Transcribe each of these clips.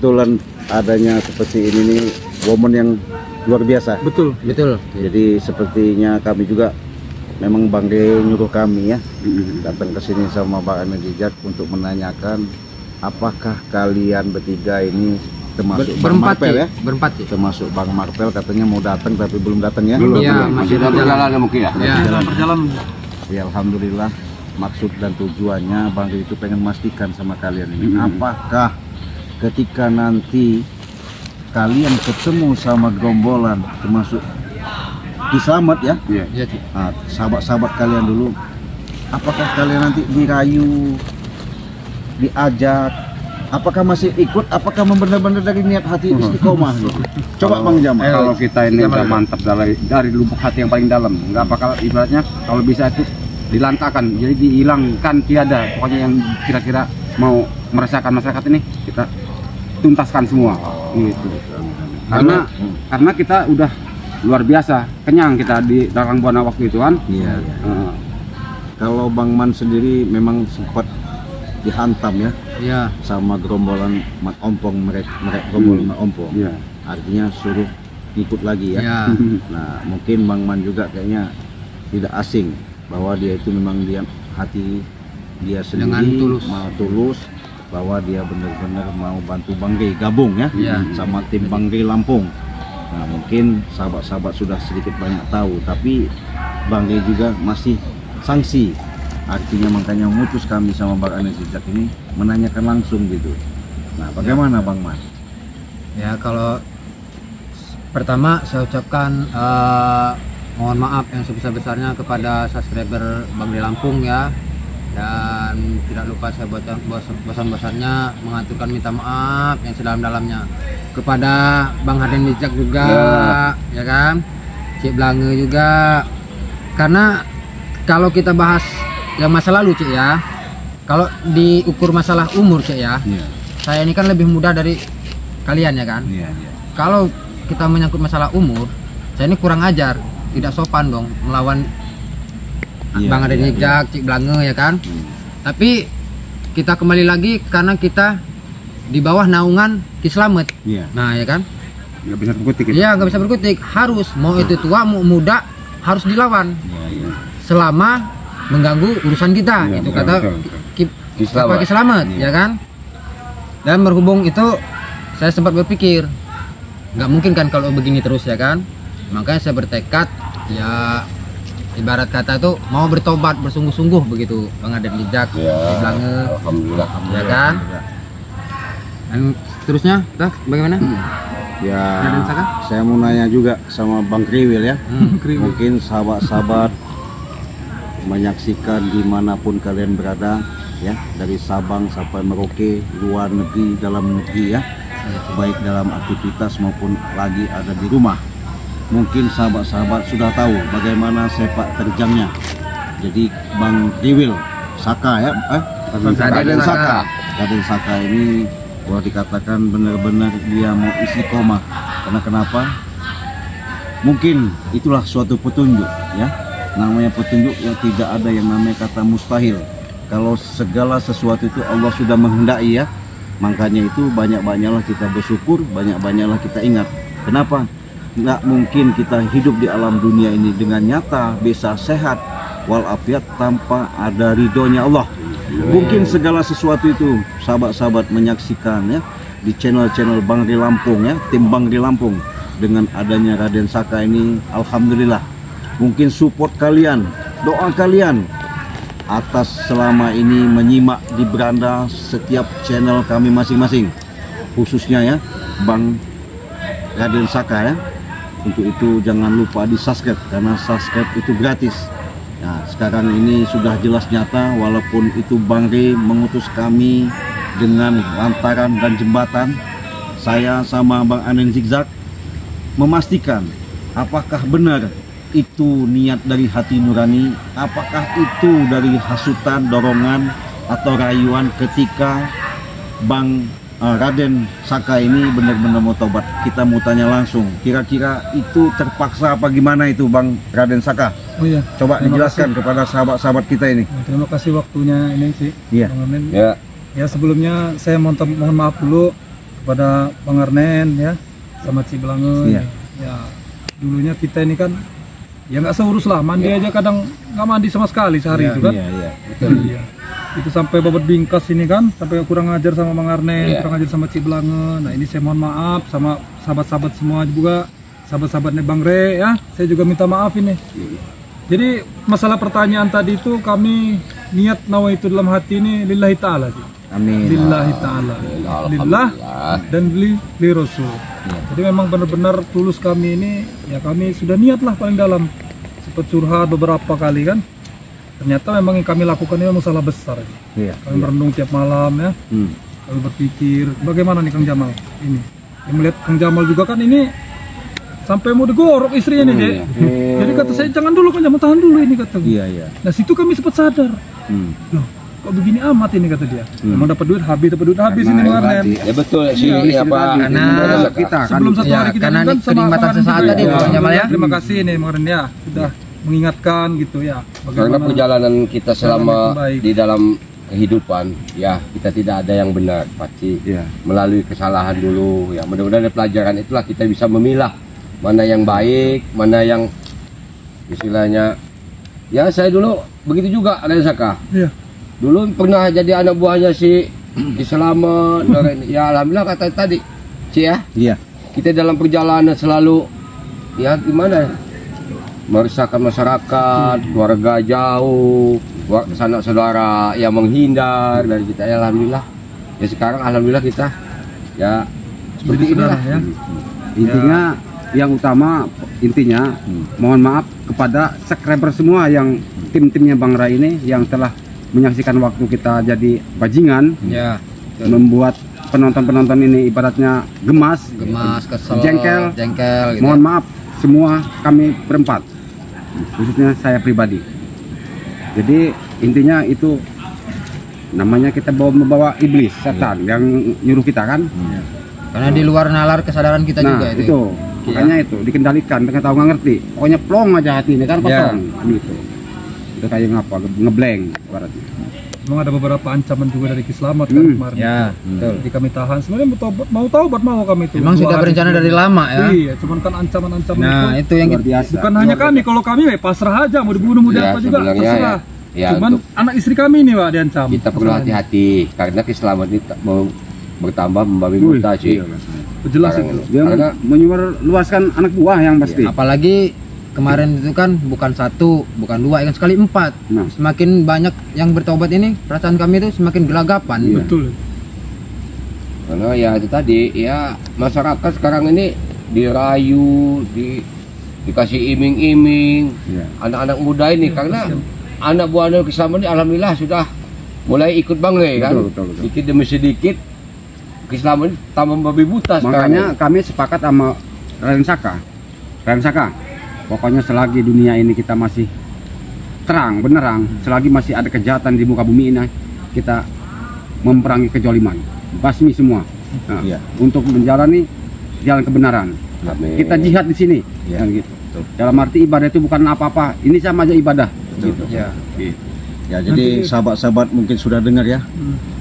Kebetulan adanya seperti ini nih momen yang luar biasa. Betul. Jadi sepertinya kami juga memang Bang De nyuruh kami ya datang ke sini sama Bang Anezijak untuk menanyakan apakah kalian bertiga ini termasuk Bang Marpel ya? Berempat sih. Termasuk Bang Marpel katanya mau datang tapi belum datang ya? Iya, masih dalam perjalanan mungkin ya. Perjalanan. Ya alhamdulillah maksud dan tujuannya Bang De itu pengen memastikan sama kalian ini apakah ketika nanti kalian ketemu sama gerombolan termasuk Kislamet ya, nah, sahabat-sahabat kalian dulu, apakah kalian nanti dirayu, diajak, apakah masih ikut, apakah benar-benar dari niat hati istiqomah gitu? Coba Bang Jamal. Kalau kita ini udah mantap dari lubuk hati yang paling dalam, nggak bakal ibaratnya kalau bisa itu dilantakan, jadi dihilangkan tiada. Pokoknya yang kira-kira mau meresahkan masyarakat ini kita tuntaskan semua, gitu. Karena kita udah luar biasa kenyang kita di Dalang Buana waktu itu kan. Iya. Kalau Bang Man sendiri memang sempat dihantam ya, sama gerombolan Mat Ompong, mereka gerombolan Mat Ompong. Iya. Artinya suruh ikut lagi ya. Nah mungkin Bang Man juga kayaknya tidak asing bahwa dia itu memang dia hati dia sendiri mau tulus bahwa dia benar-benar mau bantu Bang De gabung ya sama tim Bang De Lampung. Nah mungkin sahabat-sahabat sudah sedikit banyak tahu, tapi Bang De juga masih sanksi. Artinya makanya mutus kami sama Bang Anezijak ini menanyakan langsung gitu. Nah bagaimana Bang Man? Ya kalau pertama saya ucapkan mohon maaf yang sebesar-besarnya kepada subscriber Bang De Lampung ya. Dan tidak lupa saya bosan-bosannya mengaturkan minta maaf yang sedalam-dalamnya kepada Bang Anezijak juga ya kan, Cik Blange juga. Karena kalau kita bahas yang masa lalu Cik ya, kalau diukur masalah umur Cik ya, saya ini kan lebih muda dari kalian ya kan. Kalau kita menyangkut masalah umur, saya ini kurang ajar, tidak sopan dong melawan Bang Anezijak, Cik Blange ya kan. Tapi kita kembali lagi karena kita di bawah naungan Kislamet. Nah ya kan, nggak bisa berkutik. Iya nggak bisa berkutik, harus mau itu tua mau muda harus dilawan selama mengganggu urusan kita. Itu kata Kislamet ya kan. Dan berhubung itu saya sempat berpikir nggak mungkin kan kalau begini terus ya kan. Makanya saya bertekad ya, ibarat kata tuh mau bertobat bersungguh-sungguh begitu Bang Anezijak, Blange, alhamdulillah ya kan. Dan seterusnya bagaimana? Ya saya mau nanya juga sama Bang Kriwil ya. Mungkin sahabat-sahabat menyaksikan dimanapun kalian berada ya, dari Sabang sampai Merauke, luar negeri, dalam negeri ya, baik dalam aktivitas maupun lagi ada di rumah. Mungkin sahabat-sahabat sudah tahu bagaimana sepak terjangnya. Jadi Bang Kriwil Saka ya, Raden Saka ini boleh dikatakan benar-benar dia mau istiqomah. Karena kenapa? Mungkin itulah suatu petunjuk ya. Namanya petunjuk yang tidak ada yang namanya kata mustahil. Kalau segala sesuatu itu Allah sudah menghendaki ya. Makanya itu banyak-banyaklah kita bersyukur, banyak-banyaklah kita ingat. Kenapa? Nggak mungkin kita hidup di alam dunia ini dengan nyata, bisa sehat, walafiat tanpa ada ridhonya Allah. Mungkin segala sesuatu itu sahabat-sahabat menyaksikan ya di channel-channel Bang De Lampung ya, tim Bang De Lampung. Dengan adanya Raden Saka ini alhamdulillah. Mungkin support kalian, doa kalian atas selama ini menyimak di beranda setiap channel kami masing-masing, khususnya ya Bang Raden Saka ya. Untuk itu jangan lupa di subscribe, karena subscribe itu gratis. Nah sekarang ini sudah jelas nyata, walaupun itu Bang De mengutus kami dengan lantaran dan jembatan, saya sama Bang Anezijak memastikan apakah benar itu niat dari hati nurani, apakah itu dari hasutan, dorongan atau rayuan ketika Bang Raden Saka ini benar-benar mau tobat. Kita mau tanya langsung, kira-kira itu terpaksa apa gimana itu Bang Raden Saka? Oh iya. Coba dijelaskan kepada sahabat-sahabat kita ini. Terima kasih waktunya ini sih. Iya. Ya sebelumnya saya mohon maaf dulu kepada Bang Arnen ya, sama Ci Belangen. Iya. Ya, dulunya kita ini kan ya nggak seurus lah, mandi aja kadang nggak mandi sama sekali sehari itu kan. Iya. Iya. Itu sampai babat bingkas ini kan, sampai kurang ajar sama Bang Arnen, kurang ajar sama Ci Belangen. Nah ini saya mohon maaf sama sahabat-sahabat semua juga, sahabat-sahabatnya Bang Re ya. Saya juga minta maaf ini. Jadi masalah pertanyaan tadi itu kami niat nawa itu dalam hati ini lillahi ta'ala. Amin. Lillahi ta'ala. Lillah dan li Rasul. Jadi memang benar-benar tulus kami ini, ya kami sudah niat lah paling dalam. Sempat curhat beberapa kali kan. Ternyata memang yang kami lakukan ini memang salah besar. Iya. Kami merenung tiap malam ya. Kami berpikir bagaimana nih Kang Jamal ini. Yang melihat Kang Jamal juga kan ini sampai mau digorok istrinya nih, Jek. Jadi kata saya jangan dulu Kang Jamal, tahan dulu ini kata. Iya. Nah situ kami sempat sadar. Loh, kok begini amat ini kata dia. Memang dapat duit habis ini Bang Arnen. Ya betul sih apa Karena kita kan Sebelum satu hari kita karena kan kenikmatan sesaat tadi Bang Jamal ya. Terima kasih nih Bang Arnen ya sudah mengingatkan gitu ya. karena perjalanan kita selama baik. di dalam kehidupan ya kita tidak ada yang benar pasti melalui kesalahan dulu ya, mudah-mudahan dari pelajaran itulah kita bisa memilah mana yang baik, mana yang istilahnya ya. Saya dulu begitu juga ada Saka. Iya. Dulu pernah jadi anak buahnya si Selamat. Ya alhamdulillah kata tadi Ci ya, Iya. kita dalam perjalanan selalu ya gimana meresahkan masyarakat, keluarga jauh, sanak saudara yang menghindar dari kita. Ya alhamdulillah ya sekarang alhamdulillah kita ya seperti inilah ya. intinya yang utama intinya mohon maaf kepada subscriber semua yang tim-timnya Bang Rai ini yang telah menyaksikan waktu kita jadi bajingan Ya. membuat penonton-penonton ini ibaratnya gemas, Kesel, jengkel gitu. mohon maaf semua kami berempat khususnya saya pribadi. Jadi intinya itu namanya kita membawa iblis setan yang nyuruh kita kan. Karena di luar nalar kesadaran kita Nah juga itu makanya itu dikendalikan, mereka tahu nggak ngerti, pokoknya plong aja hati ini kan kosong gitu. Itu kayak ngapa ngeblank ibaratnya. Memang ada beberapa ancaman juga dari Kislamat kan kemarin. Ya, betul. Jadi kami tahan. Sebenarnya mau taubat mau kami itu. Memang sudah berencana dari lama ya. Iya, cuman kan ancaman-ancaman Nah, itu yang Luar biasa. bukan hanya kami. Kalau kami pasrah aja, mau dibunuh mau Ya, apa juga sebenarnya terserah. ya, Cuman untuk- anak istri kami nih Pak diancam. kita perlu Masalahnya. hati-hati karena keselamatan ini mau bertambah membabi buta sih. Jelas Sekarang itu. ini. Dia Karena luaskan anak buah yang pasti. apalagi kemarin itu kan bukan satu, bukan dua, kan sekali 4. Nah. Semakin banyak yang bertobat ini, perasaan kami itu semakin gelagapan. Betul. karena ya itu tadi ya masyarakat sekarang ini dirayu, dikasih iming-iming Iya. anak-anak muda ini karena anak buah keselamatan ini alhamdulillah sudah mulai ikut Bang Re kan. Betul. Sedikit demi sedikit keselamatan tambah babi buta Makanya sekarang. kami sepakat sama Raden Saka. Pokoknya selagi dunia ini kita masih terang benerang, selagi masih ada kejahatan di muka bumi ini, kita memerangi kejoliman, basmi semua. Nah, Iya. untuk menjalani jalan kebenaran. Amin. Kita jihad di sini, Iya. kan gitu. Dalam arti ibadah itu bukan apa-apa, ini sama aja ibadah. Gitu. Ya. Ya, jadi sahabat-sahabat mungkin sudah dengar ya.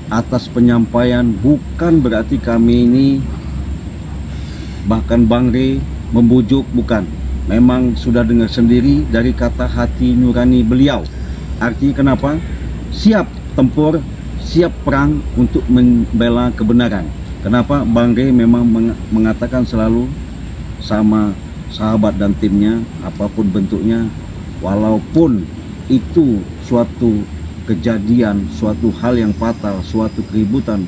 Atas penyampaian bukan berarti kami ini bahkan Bang Re membujuk, bukan. Memang sudah dengar sendiri dari kata hati nurani beliau. Artinya kenapa? Siap tempur, siap perang untuk membela kebenaran. Kenapa? Bang Re memang mengatakan selalu sama sahabat dan timnya, apapun bentuknya, walaupun itu suatu kejadian, suatu hal yang fatal, suatu keributan,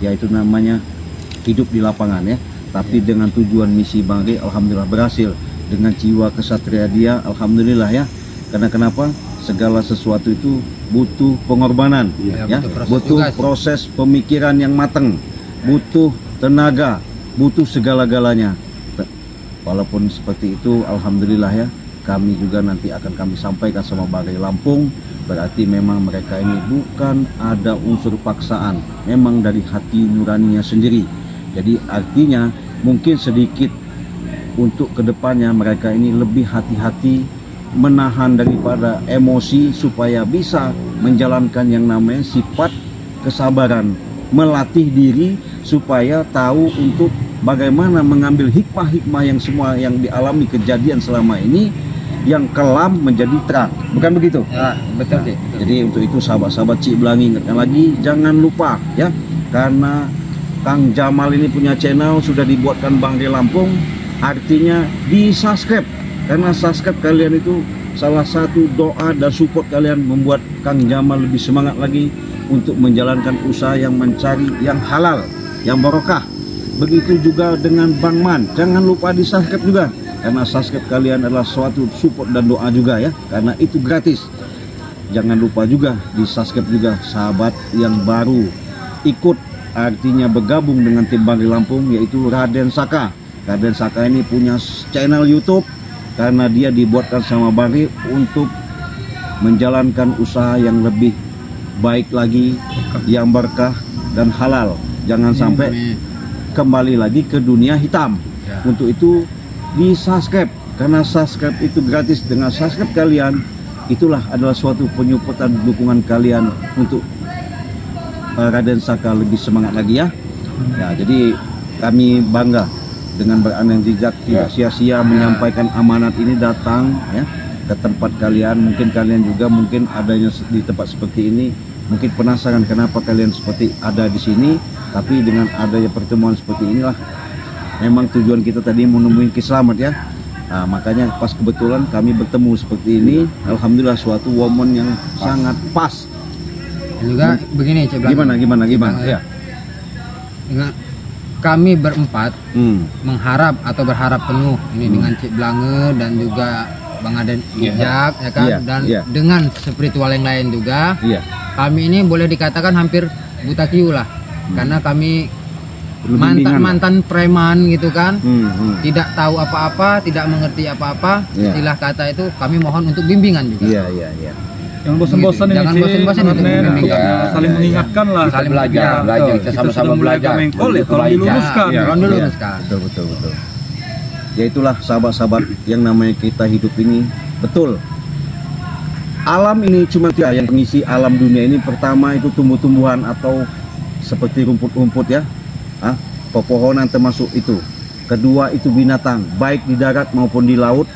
yaitu namanya hidup di lapangan ya. Tapi dengan tujuan misi Bang Re, alhamdulillah berhasil. Dengan jiwa kesatria dia, alhamdulillah ya. Karena kenapa? Segala sesuatu itu butuh pengorbanan, Ya, ya, butuh butuh proses juga sih. proses pemikiran yang matang, butuh tenaga, butuh segala-galanya. Walaupun seperti itu, alhamdulillah ya, kami juga nanti akan kami sampaikan sama Bang Re Lampung. Berarti memang mereka ini bukan ada unsur paksaan, memang dari hati nuraninya sendiri. Jadi artinya mungkin sedikit untuk kedepannya mereka ini lebih hati-hati menahan daripada emosi supaya bisa menjalankan yang namanya sifat kesabaran melatih diri supaya tahu untuk bagaimana mengambil hikmah-hikmah yang semua yang dialami kejadian selama ini, yang kelam menjadi terang, bukan begitu? Ya, betul Cik. Jadi untuk itu sahabat-sahabat Cik Belangi, ingatkan lagi, jangan lupa ya, karena Kang Jamal ini punya channel sudah dibuatkan Bang Ri Lampung, artinya di subscribe, karena subscribe kalian itu salah satu doa dan support kalian membuat Kang Jamal lebih semangat lagi untuk menjalankan usaha yang mencari yang halal, yang barokah. Begitu juga dengan Bang Man, jangan lupa di subscribe juga, karena subscribe kalian adalah suatu support dan doa juga ya, karena itu gratis. Jangan lupa juga di subscribe juga sahabat yang baru ikut, artinya bergabung dengan tim Bang Ri Lampung, yaitu Raden Saka. Raden Saka ini punya channel YouTube karena dia dibuatkan sama Bang Ri untuk menjalankan usaha yang lebih baik lagi, yang berkah dan halal. Jangan sampai kembali lagi ke dunia hitam. Untuk itu di subscribe, karena subscribe itu gratis. Dengan subscribe kalian, itulah adalah suatu penyupport dukungan kalian untuk Raden Saka lebih semangat lagi ya. Ya, jadi kami bangga dengan beranak jejak, tidak sia-sia menyampaikan amanat ini datang ya ke tempat kalian. Mungkin kalian juga mungkin adanya di tempat seperti ini, mungkin penasaran kenapa kalian seperti ada di sini. Tapi dengan adanya pertemuan seperti inilah, memang tujuan kita tadi menemuin Kiselamet ya. Nah, makanya pas kebetulan kami bertemu seperti ini, alhamdulillah suatu momen yang sangat pas. Juga begini Cik Blange. Gimana ya. Dengan kami berempat mengharap atau berharap penuh ini dengan Cik Blange dan juga Bang Aden Ijak ya kan, dan dengan spiritual yang lain juga. Kami ini boleh dikatakan hampir buta kiu lah, karena kami mantan preman gitu kan, tidak tahu apa-apa, tidak mengerti apa-apa. Istilah kata itu kami mohon untuk bimbingan juga. Yang bosan-bosan ini, jangan bosan-bosan itu, saling mengingatkan lah, saling belajar, kita sama-sama belajar. Tolong diluruskan. Betul. Ya itulah sahabat-sahabat yang namanya kita hidup ini. Betul, alam ini cuma tiga yang mengisi alam dunia ini. Pertama itu tumbuh-tumbuhan atau seperti rumput-rumput ya, pepohonan termasuk itu. Kedua itu binatang, baik di darat maupun di laut.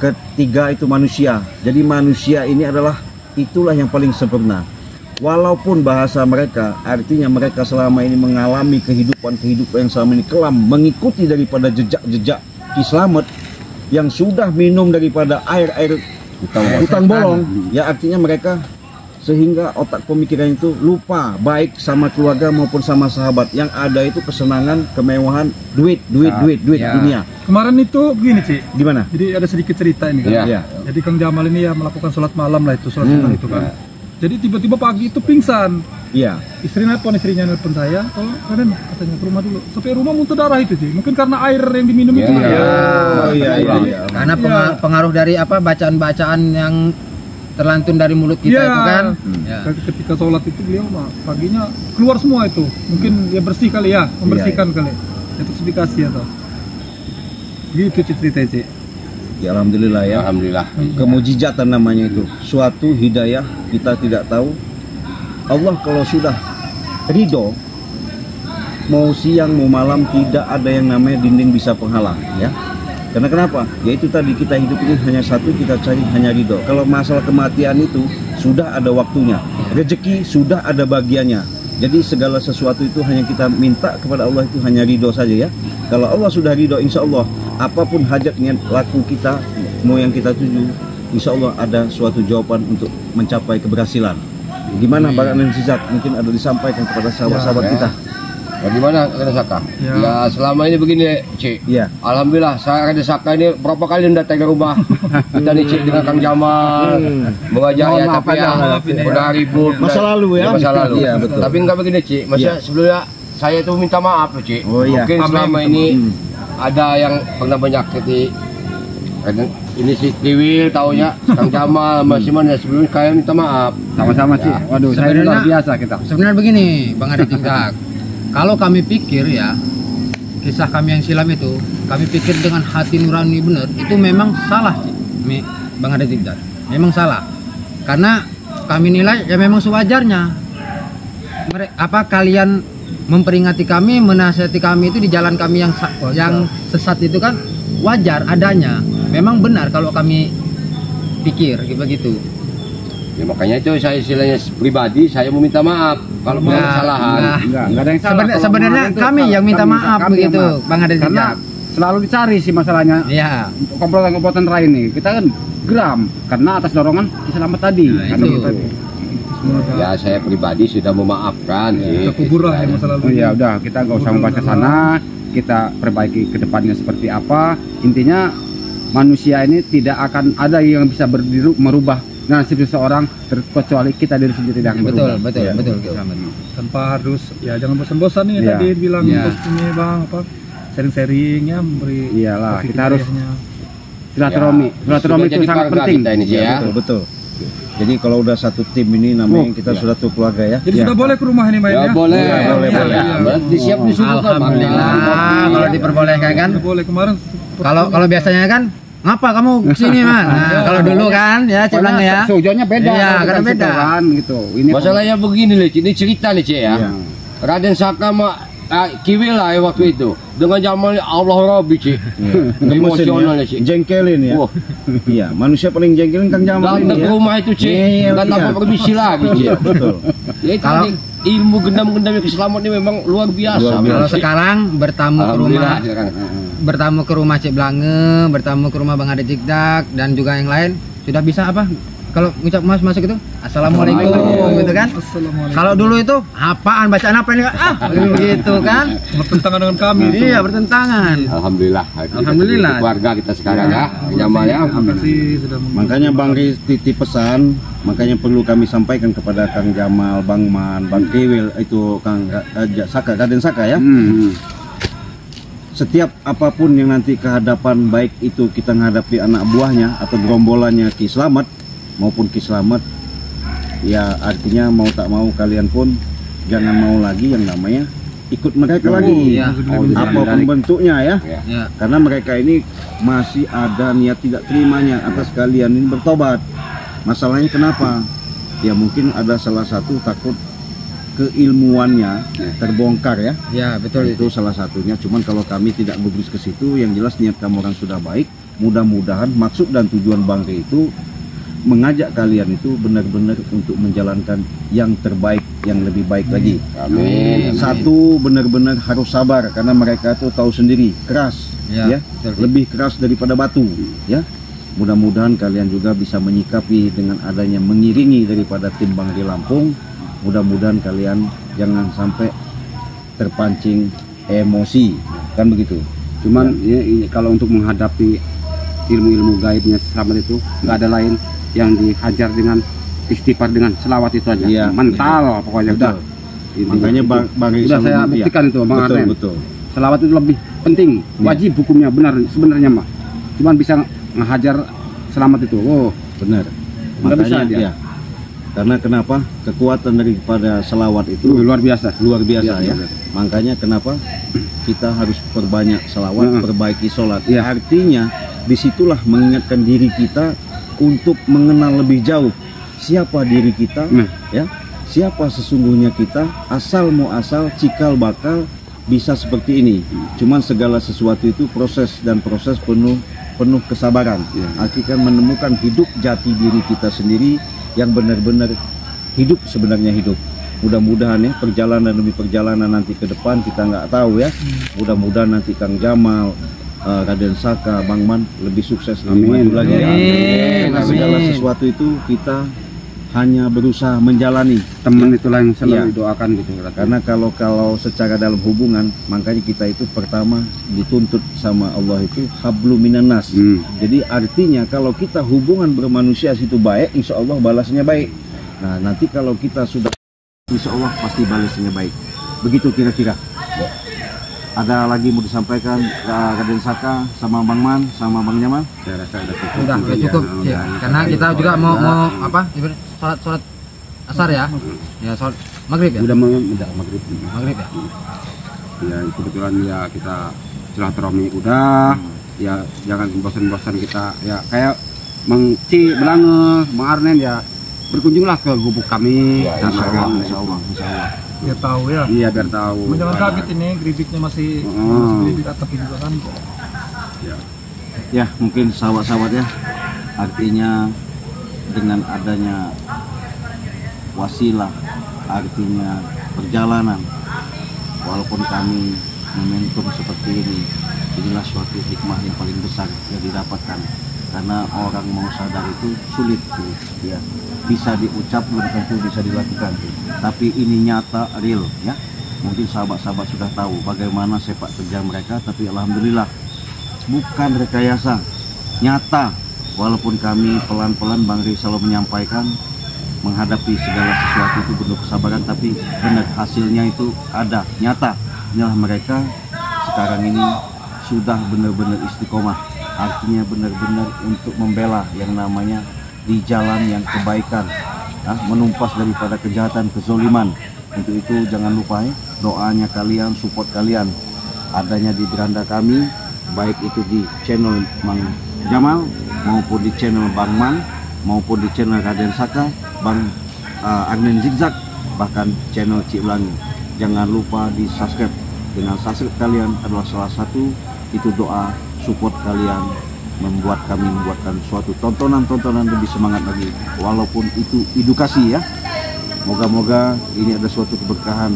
Ketiga itu manusia. Jadi manusia ini adalah itulah yang paling sempurna. Walaupun bahasa mereka, artinya mereka selama ini mengalami kehidupan yang selama ini kelam, mengikuti daripada jejak-jejak Kiselamet yang sudah minum daripada air hutan bolong, ya artinya mereka sehingga otak pemikiran itu lupa baik sama keluarga maupun sama sahabat. Yang ada itu kesenangan, kemewahan, duit dunia. Kemarin itu begini Cik, Gimana? jadi ada sedikit cerita ini kan. Jadi Kang Jamal ini ya melakukan sholat malam lah itu, sholat sunnah itu kan. Jadi tiba-tiba pagi itu pingsan. Istrinya nelpon saya, oh Raden katanya ke rumah dulu. Sampai rumah muntah darah itu sih. Mungkin karena air yang diminum itu. Karena pengaruh dari apa bacaan-bacaan yang terlantun dari mulut kita itu kan. Ketika sholat itu beliau paginya keluar semua itu. Mungkin dia bersih kali ya, membersihkan kali. Detoksifikasi atau. Gitu ceritanya Cik. Ya alhamdulillah ya. Alhamdulillah. Kemujizatan namanya itu. Suatu hidayah kita tidak tahu. Allah kalau sudah ridho, mau siang mau malam tidak ada yang namanya dinding bisa penghalang ya. Karena kenapa? Yaitu tadi kita hidup ini hanya satu, kita cari hanya ridho. Kalau masalah kematian itu sudah ada waktunya. Rezeki sudah ada bagiannya. Jadi segala sesuatu itu hanya kita minta kepada Allah itu hanya ridho saja ya. Kalau Allah sudah ridho, insya Allah apapun hajatnya laku kita, mau yang kita tuju, insya Allah ada suatu jawaban untuk mencapai keberhasilan. Gimana Bang Aden Ijak? Mungkin ada disampaikan kepada sahabat-sahabat kita. Bagaimana Raden Saka? Ya selama ini begini Cik. Alhamdulillah saya Raden Saka ini berapa kali datang ke rumah kita nih Cik dengan Kang Jamal mengajak ya, tapi ya udah ribut masa lalu ya. Masa lalu. Betul. Tapi enggak begini Cik. Maksudnya sebelumnya saya itu minta maaf loh Cik. Mungkin selama ini ada yang pernah menyakiti. Ini si Tiwil taunya Kang Jamal masih mana sebelumnya kalian minta maaf. Sama-sama Cik. Waduh, saya luar biasa kita. Sebenarnya begini Bang Aden Ijak. Kalau kami pikir ya, kisah kami yang silam itu, kami pikir dengan hati nurani benar, itu memang salah Cik. Bang Aden Ijak. Memang salah. Karena kami nilai ya memang sewajarnya. Kalian memperingati kami, menasihati kami itu di jalan kami yang sesat itu kan wajar adanya. Memang benar kalau kami pikir begitu. Ya makanya itu saya istilahnya pribadi saya mau minta maaf kalau mau kesalahan. Enggak ada yang salah. Sebenarnya kami yang minta maaf begitu, Bang Ade. Karena selalu dicari sih masalahnya. Iya. Komplotan lain nih. Kita kan geram karena atas dorongan Selamat tadi. Kan itu. gitu. Ya saya pribadi sudah memaafkan sih. Kita kubur lah masa lalu. Oh ya udah, kita nggak usah membahas ke sana. Kita perbaiki ke depannya seperti apa. Intinya manusia ini tidak akan ada yang bisa berdiri merubah nasib seseorang terkecuali kita diri sendiri yang berubah. Betul. Tanpa harus ya jangan bosan-bosan nih Iya. tadi bilang Iya. untuk ini Bang apa sharing-sharing ya memberi Iyalah, kasih kita harus hidayahnya. silaturahmi. Silaturahmi Sudah itu jadi sangat keluarga penting. kita ini sih ya. Betul. Jadi kalau udah satu tim ini namanya kita iya. sudah satu keluarga ya. Jadi sudah boleh ke rumah ini main Ya ya? boleh. Ya, boleh. Berarti siap disuruh kan. Alhamdulillah kalau diperbolehkan kan. Sudah boleh kemarin. Kalau biasanya kan ngapa kamu kesini man? Nah, kalau dulu kan ya ceblangnya ya. Seujuannya beda. Iya, kalau karena kita beda. situ kan gitu. Ini Masalahnya begini nih, ini cerita nih Cik ya. Iya. Raden Saka sama Kiwil lah ya waktu itu. Dengan zaman Allah Rabbi Cik. Emosional ya Cik. Jengkelin ya. Wah, Iya, manusia paling jengkelin Kang Jamal datang ini ke ya. rumah itu Cik. Iya, Nggak tanpa iya. permisi lagi Cik. Betul. Ya itu Kalau- tadi, ilmu gendam-gendamnya keselamatan ini memang luar biasa. Luar biasa. Kalau sekarang bertamu ke rumah Alhamdulillah. Cik Blange, bertamu ke rumah Bang Ade Jigdak dan juga yang lain sudah bisa apa? Kalau ngucap mas masuk itu assalamualaikum gitu kan. Assalamualaikum. Kalau dulu itu apaan bacaan apa ini? Begitu kan. Bertentangan dengan kami itu. Iya bertentangan. Alhamdulillah. Alhamdulillah. Keluarga kita sekarang ya. Jamal ya. Terima kasih sudah Makanya Bang Riz titip pesan, makanya perlu kami sampaikan kepada Kang Jamal, Bang Man, Bang Kiwil, itu Kang Saka, Raden Saka ya. Setiap apapun yang nanti kehadapan, baik itu kita menghadapi anak buahnya atau gerombolannya Ki Slamet maupun Ki Slamet, ya artinya mau tak mau kalian pun jangan mau lagi yang namanya ikut mereka lagi, iya. apapun bentuknya ya. Ya. Karena mereka ini masih ada niat tidak terimanya atas kalian ini bertobat. Masalahnya kenapa? Ya mungkin ada salah satu takut keilmuannya terbongkar ya. Ya betul Itu salah satunya. Cuman kalau kami tidak bergerak ke situ, yang jelas niat kamu orang sudah baik. Mudah-mudahan maksud dan tujuan Bang Ri itu mengajak kalian itu benar-benar untuk menjalankan yang terbaik, yang lebih baik lagi. Amin. Satu, benar-benar harus sabar karena mereka itu tahu sendiri keras, Ya, ya, betul. lebih keras daripada batu, ya. Mudah-mudahan kalian juga bisa menyikapi dengan adanya mengiringi daripada tim Bang Ri Lampung. Mudah-mudahan kalian jangan sampai terpancing emosi, kan begitu. Cuman kalau untuk menghadapi ilmu-ilmu gaibnya Selamat itu nggak ada lain yang dihajar dengan istighfar dengan selawat itu aja. Iya, Mental pokoknya Betul. udah. Intinya Makanya itu. Bang Ri Udah selalu saya iya. buktikan itu Bang Betul, Arlen. betul. Selawat itu lebih penting, wajib hukumnya benar sebenarnya mah. Cuman bisa ngehajar Selamat itu. Oh, Benar. Nggak bisa dia. ya. Karena kenapa? Kekuatan daripada selawat itu luar biasa. luar biasa Iya, ya. luar Makanya kenapa kita harus perbanyak selawat, perbaiki sholat. Iya. Artinya disitulah mengingatkan diri kita untuk mengenal lebih jauh siapa diri kita, ya, siapa sesungguhnya kita, asal muasal cikal bakal bisa seperti ini. Cuman segala sesuatu itu proses dan proses penuh kesabaran. Akhirnya menemukan hidup jati diri kita sendiri yang benar-benar hidup, sebenarnya hidup. Mudah-mudahan ya perjalanan demi perjalanan nanti ke depan kita nggak tahu ya. Mudah-mudahan nanti Kang Jamal, Raden Saka, Bang Man lebih sukses, lebih Amin. maju lagi ya. Amin. Karena segala sesuatu itu kita hanya berusaha menjalani. Teman itulah yang selalu Iya. didoakan gitu. Karena kalau secara dalam hubungan, makanya kita itu pertama dituntut sama Allah itu hablum minan nas. Jadi artinya kalau kita hubungan bermanusia situ baik, insya Allah balasnya baik. Nah nanti kalau kita sudah, insya Allah pasti balasnya baik. Begitu kira-kira. Ada lagi mau disampaikan Raden Saka sama Bang Man sama Bang Jamal? Saya rasa udah cukup. Udah cukup Ya, Cik. Karena kita juga mau apa? Sholat asar ya. Ya sholat maghrib ya. Udah maghrib. Maghrib ya. Ya kebetulan ya kita silaturahmi udah. Ya jangan bosan-bosan kita ya kayak Bang Ci Belange, Bang Arnen ya berkunjunglah ke gubuk kami. Ya, dan insya akan- Allah. Insya Allah, insya Allah. Dia tahu ya. Iya, biar tahu. Jangan kaget ini geribiknya masih geribik atap ini juga kan. Ya mungkin sahabat-sahabat ya, artinya dengan adanya wasilah, artinya perjalanan, walaupun kami momentum seperti ini, inilah suatu hikmah yang paling besar yang didapatkan, karena orang mau sadar itu sulit tuh, ya bisa diucap belum tentu bisa dilakukan tuh. Tapi ini nyata, real ya. Mungkin sahabat-sahabat sudah tahu bagaimana sepak terjang mereka, tapi alhamdulillah bukan rekayasa, nyata. Walaupun kami pelan-pelan Bang Ri selalu menyampaikan menghadapi segala sesuatu itu penuh kesabaran, tapi benar hasilnya itu ada, nyata. Inilah mereka sekarang ini sudah benar-benar istiqomah, artinya benar-benar untuk membela yang namanya di jalan yang kebaikan, menumpas daripada kejahatan, kezoliman. Untuk itu jangan lupa ya, doanya kalian, support kalian adanya di beranda kami, baik itu di channel Mang Jamal maupun di channel Bang Man maupun di channel Raden Saka, Bang Agnen Zigzag, bahkan channel Cik Belangi. Jangan lupa di subscribe. Dengan subscribe kalian adalah salah satu itu doa support kalian membuat kami membuatkan suatu tontonan-tontonan lebih semangat lagi, walaupun itu edukasi ya. Moga-moga ini ada suatu keberkahan,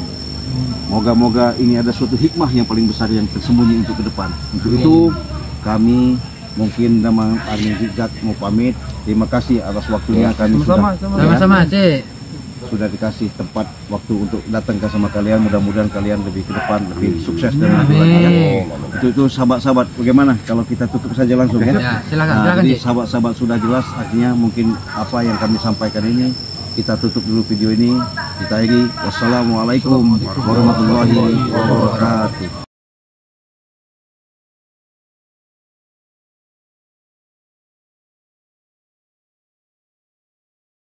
moga-moga ini ada suatu hikmah yang paling besar yang tersembunyi untuk ke depan. Untuk itu kami mungkin nama Agnen Zigzag mau pamit. Terima kasih atas waktunya, kami Sama-sama, Cik. sudah dikasih tempat waktu untuk datang ke sama kalian. Mudah-mudahan kalian lebih ke depan, lebih sukses dan maju lagi ya. Itu sahabat-sahabat, bagaimana kalau kita tutup saja langsung ya? Ya, silakan, Nah, silakan, jadi Cik. sahabat-sahabat sudah jelas, artinya mungkin apa yang kami sampaikan ini kita tutup dulu video ini. Kita akhiri. Wassalamualaikum warahmatullahi wabarakatuh.